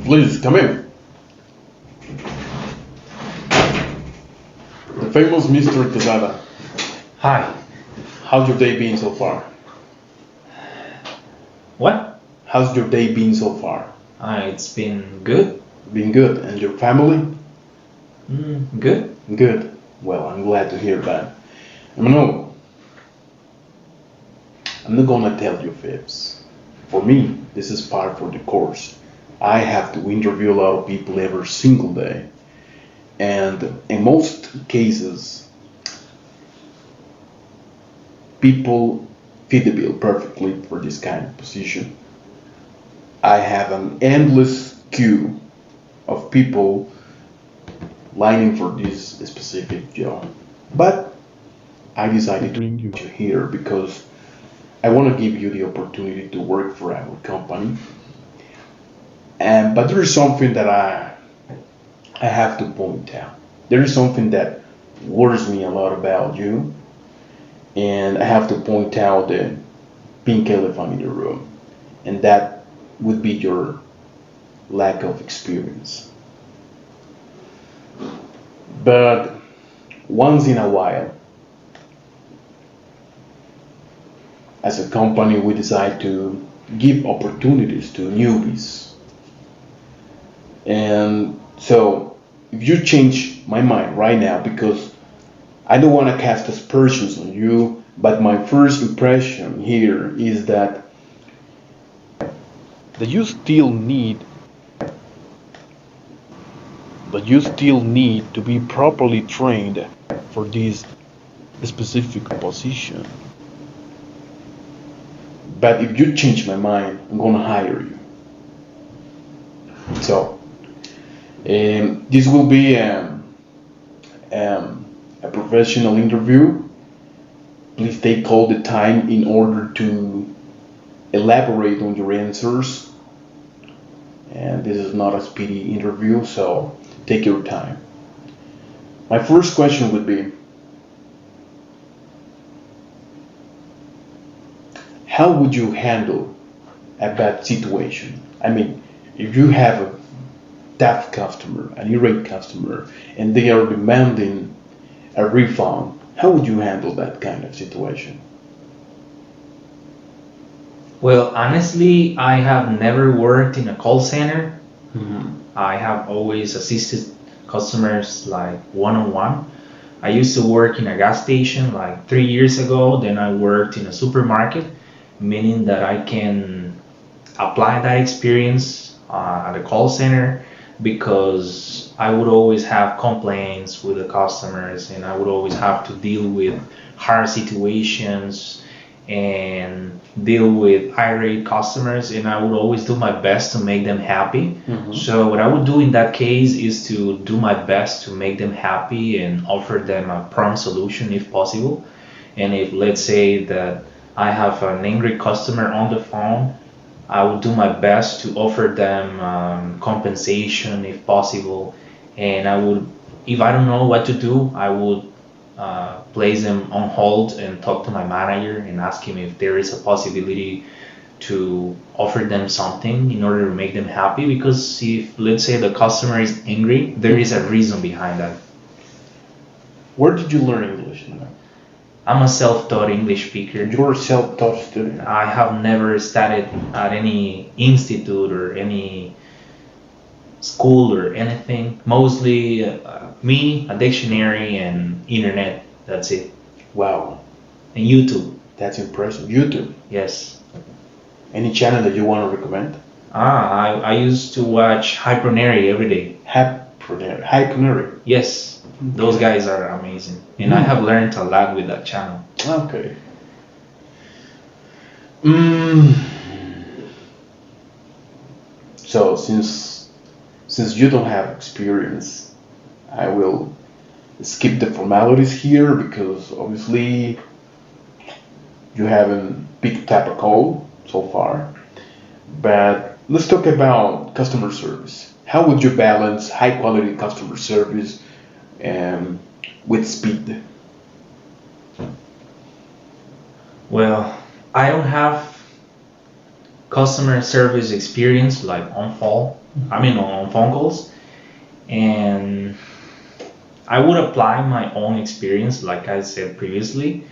Please come in. The famous Mr. Quesada. Hi. How's your day been so far? What? How's your day been so far? It's been good. Been good. And your family? Good. Good. Well, I'm glad to hear that. No, I'm not gonna tell you fibs. For me, this is part for the course. I have to interview a lot of people every single day. And in most cases, people fit the bill perfectly for this kind of position. I have an endless queue of people lining for this specific job. But I decided to bring you here because I want to give you the opportunity to work for our company. But there is something that I have to point out. There is something that worries me a lot about you, and I have to point out the pink elephant in the room, and that would be your lack of experience. But once in a while, as a company, we decide to give opportunities to newbies. And so, if you change my mind right now, because I don't want to cast aspersions on you, but my first impression here is that you still need to be properly trained for this specific position. But if you change my mind, I'm gonna hire you. So this will be a professional interview. Please take all the time in order to elaborate on your answers. And this is not a speedy interview, so take your time. My first question would be, how would you handle a bad situation? I mean, if you have a tough customer, an irate customer, and they are demanding a refund, how would you handle that kind of situation? Well, honestly, I have never worked in a call center. Mm-hmm. I have always assisted customers like one-on-one. I used to work in a gas station like 3 years ago. Then I worked in a supermarket, meaning that I can apply that experience at a call center, because I would always have complaints with the customers, and I would always have to deal with hard situations and deal with irate customers, and I would always do my best to make them happy. Mm-hmm. So what I would do in that case is to do my best to make them happy and offer them a prompt solution if possible. And if, let's say that I have an angry customer on the phone, I would do my best to offer them compensation if possible. And I would, if I don't know what to do, I would place them on hold and talk to my manager and ask him if there is a possibility to offer them something in order to make them happy. Because if, let's say, the customer is angry, there is a reason behind that. Where did you learn English? I'm a self-taught English speaker. You're a self-taught student. I have never studied at any institute or any school or anything. Mostly me, a dictionary, and internet. That's it. Wow, And YouTube. that's impressive. YouTube. Yes. Any channel that you want to recommend? I used to watch Hypronary every day. Hypronary. Yes. Those guys are amazing. And I have learned a lot with that channel. Okay. So since you don't have experience, I will skip the formalities here, because obviously you haven't picked up a call so far. But let's talk about customer service. How would you balance high quality customer service with speed? Well, I don't have customer service experience like on call, I mean on phone calls, and I would apply my own experience, like I said previously.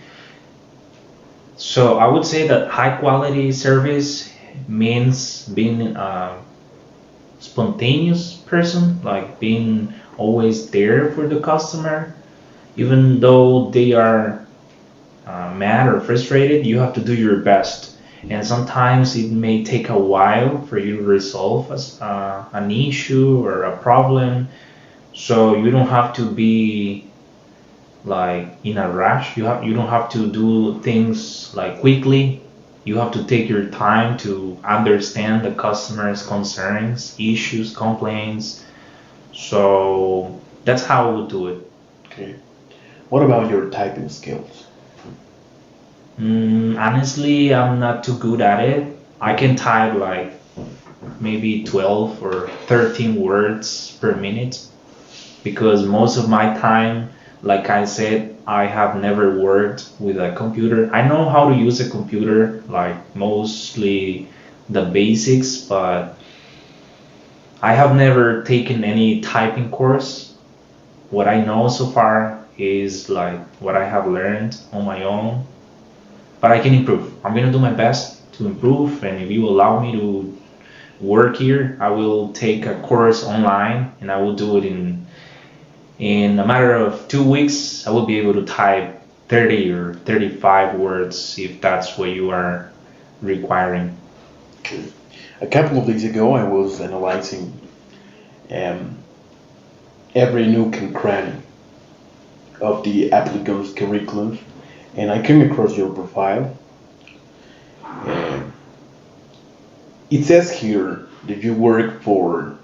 So I would say that high quality service means being a spontaneous person, like being always there for the customer, even though they are mad or frustrated, you have to do your best. And sometimes it may take a while for you to resolve an issue or a problem. So you don't have to be like in a rush. You don't have to do things like quickly. You have to take your time to understand the customer's concerns, issues, complaints. So that's how I would do it. Okay. What about your typing skills? Honestly, I'm not too good at it. I can type like maybe 12 or 13 words per minute because most of my time, like I said, I have never worked with a computer. I know how to use a computer, like mostly the basics, but I have never taken any typing course. What I know so far is like what I have learned on my own, but I can improve. I'm gonna do my best to improve, and if you allow me to work here, I will take a course online, and I will do it in a matter of 2 weeks. I will be able to type 30 or 35 words if that's what you are requiring. Okay. A couple of days ago, I was analyzing um, every nook and cranny of the applicant's curriculum, and I came across your profile. Um, it says here that you work for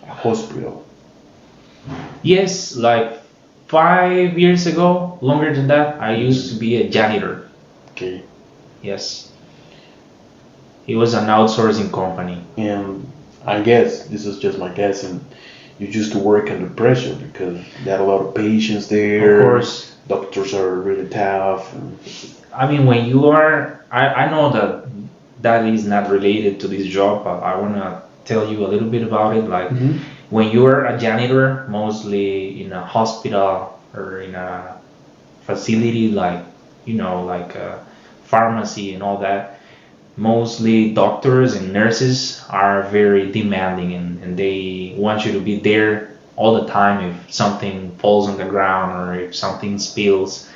a hospital. Yes, like 5 years ago, longer than that, I used to be a janitor. Okay. Yes, it was an outsourcing company. And I guess this is just my guess, and you used to work under pressure because there are a lot of patients there. Of course, Doctors are really tough. And I mean, when you are, I know that that is not related to this job, but I want to tell you a little bit about it. Like, Mhm. when you are a janitor, mostly in a hospital or in a facility like a pharmacy and all that, mostly doctors and nurses are very demanding, and they want you to be there all the time. If something falls on the ground or if something spills,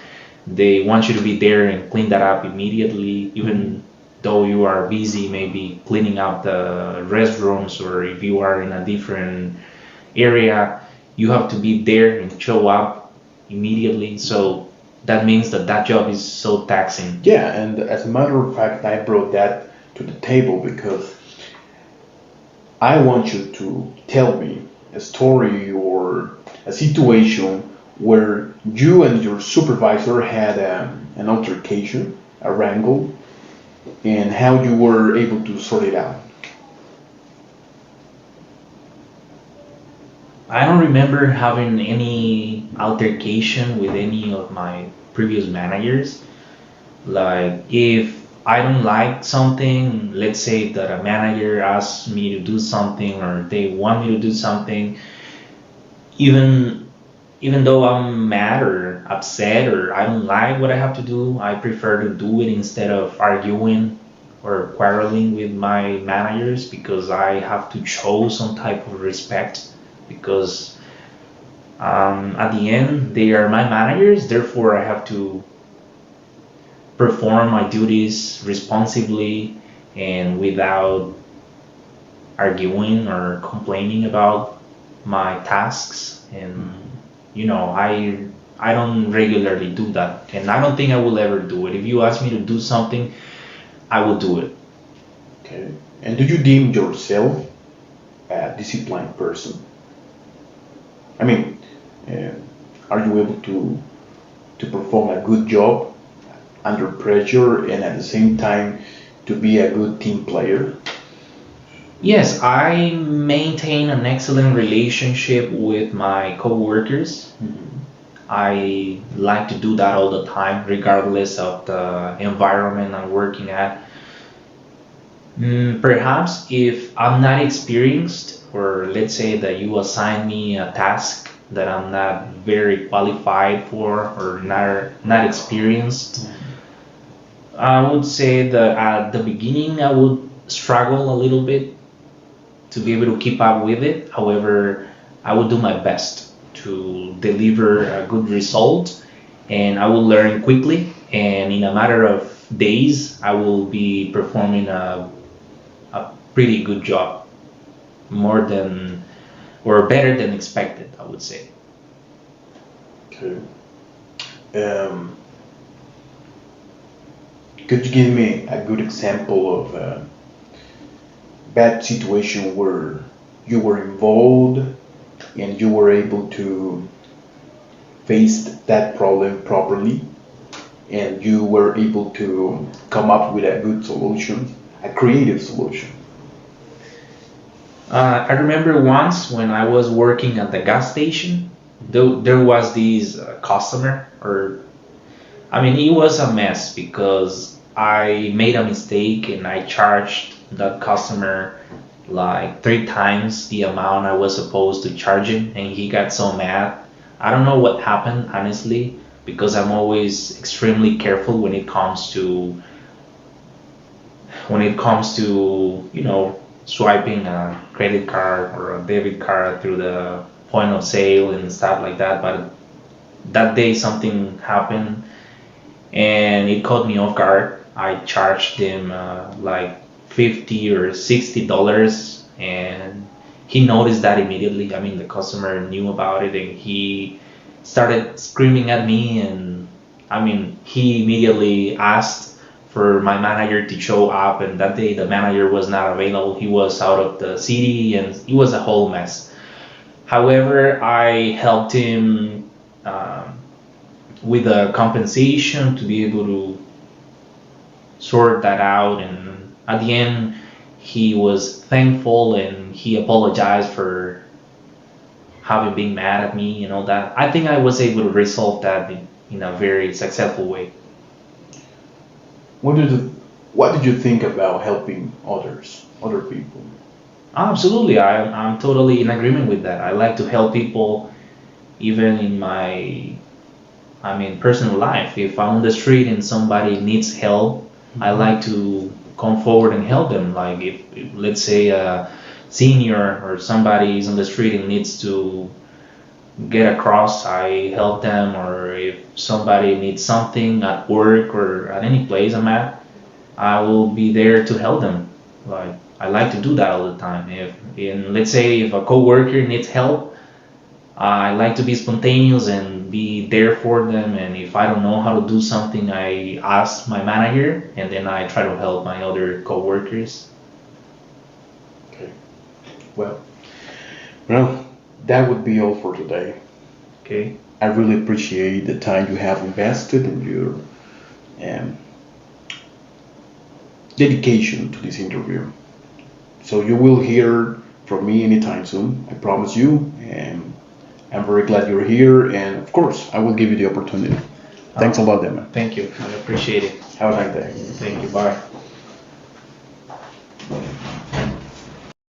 they want you to be there and clean that up immediately, even though you are busy maybe cleaning up the restrooms, or if you are in a different area, you have to be there and show up immediately. So that means that that job is so taxing. Yeah, and as a matter of fact, I brought that to the table because I want you to tell me a story or a situation where you and your supervisor had an altercation, a wrangle, and how you were able to sort it out. I don't remember having any altercation with any of my previous managers. Like, if I don't like something, let's say that a manager asks me to do something or they want me to do something, even even though I'm mad or upset or I don't like what I have to do, I prefer to do it instead of arguing or quarreling with my managers, because I have to show some type of respect, because at the end they are my managers, therefore I have to perform my duties responsibly and without arguing or complaining about my tasks. And I don't regularly do that, and I don't think I will ever do it. If you ask me to do something, I will do it. Okay. And do you deem yourself a disciplined person? I mean, uh, are you able to perform a good job under pressure and at the same time to be a good team player? Yes, I maintain an excellent relationship with my coworkers. I like to do that all the time, regardless of the environment I'm working at. Perhaps if I'm not experienced, or let's say that you assign me a task that I'm not very qualified for or not experienced, I would say that at the beginning I would struggle a little bit to be able to keep up with it. However, I would do my best to deliver a good result, and I will learn quickly. And in a matter of days, I will be performing a pretty good job, more than or better than expected, I would say. Okay. Um, could you give me a good example of a bad situation where you were involved and you were able to face that problem properly and you were able to come up with a good solution, a creative solution? I remember once when I was working at the gas station, there was this customer, or I mean, it was a mess because I made a mistake and I charged that customer like 3 times the amount I was supposed to charge him, and he got so mad. I don't know what happened, honestly, because I'm always extremely careful when it comes to swiping a credit card or a debit card through the point of sale and stuff like that. But that day something happened and it caught me off guard. I charged him like $50 or $60, and he noticed that immediately. I mean, the customer knew about it and he started screaming at me, and I mean, he immediately asked for my manager to show up, and that day the manager was not available. He was out of the city and it was a whole mess. However, I helped him with a compensation to be able to sort that out, and at the end he was thankful and he apologized for having been mad at me and all that. I think I was able to resolve that in a very successful way. What did you think about helping other people? Absolutely, I'm totally in agreement with that. I like to help people, even in my, I mean, personal life. If I'm on the street and somebody needs help, I like to come forward and help them. Like if let's say a senior or somebody is on the street and needs to get across, I help them. Or if somebody needs something at work or at any place I'm at, I will be there to help them. Like I like to do that all the time. Let's say if a coworker needs help, I like to be spontaneous and be there for them. And if I don't know how to do something, I ask my manager, and then I try to help my other coworkers. Okay. Well, well, that would be all for today. Okay. I really appreciate the time you have invested in your um, dedication to this interview. So you will hear from me anytime soon, I promise you. And I'm very glad you're here, and of course, I will give you the opportunity. Thanks a lot, Emma. Thank you. I appreciate it. Have a nice day. Thank you. Bye.